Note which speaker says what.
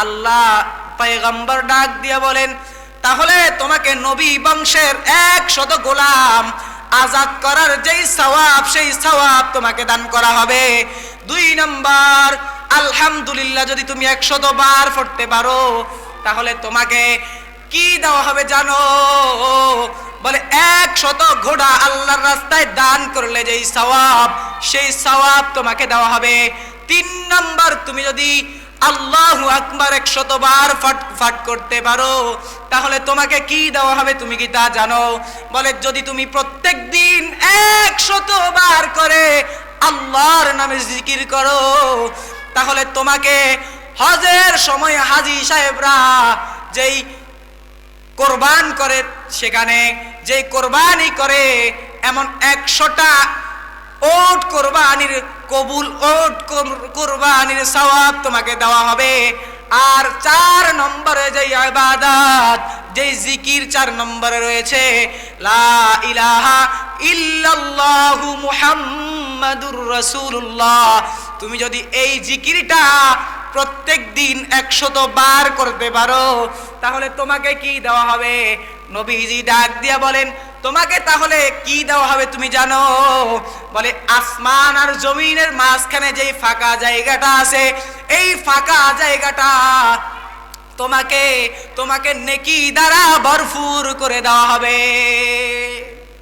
Speaker 1: আল্লাহ পয়গম্বর ডাক দিয়ে বলেন, তাহলে তোমাকে নবী বংশের 100 গোলাম আজাদ করার যেই সওয়াব, সেই সওয়াব তোমাকে দান করা হবে। 2 নম্বর, আলহামদুলিল্লাহ যদি তুমি 100 বার পড়তে পারো, তাহলে তোমাকে কি দেওয়া হবে জানো? বলে 100 ঘোড়া আল্লাহর রাস্তায় দান করলে যেই সওয়াব, সেই সওয়াব তোমাকে দেওয়া হবে। 3 নম্বর, তুমি যদি আল্লাহু আকবার 100 বার ফাট করতে পারো, তাহলে তোমাকে কি দেওয়া হবে তুমি কি তা জানো? বলে যদি তুমি প্রত্যেক দিন 100 বার করে আল্লাহর নামে জিকির করো, তাহলে তোমাকে হজের সময় হাজী সাহেবরা যেই কোরবান করে, সেখানে যেই কোরবানি করে, এমন 100টা ওট কোরবানির কবুল ওট কোরবানির সওয়াব তোমাকে দেওয়া হবে। আর 4 নম্বরে যেই ইবাদত, যেই জিকির 4 নম্বরে রয়েছে, লা ইলাহা ইল্লাল্লাহু মুহাম্মাদুর রাসূলুল্লাহ, তুমি যদি এই জিকিরটা প্রত্যেক দিন 100 বার করতে পারো, তাহলে তোমাকে কি দেওয়া হবে? নবীজি ডাক দিয়া বলেন, তোমাকে তাহলে কি দেওয়া হবে তুমি জানো? বলে আসমান আর জমিনের মাঝখানে যেই ফাঁকা জায়গাটা আছে, এই ফাঁকা জায়গাটা তোমাকে নেকি দ্বারা ভরপুর করে দেওয়া হবে।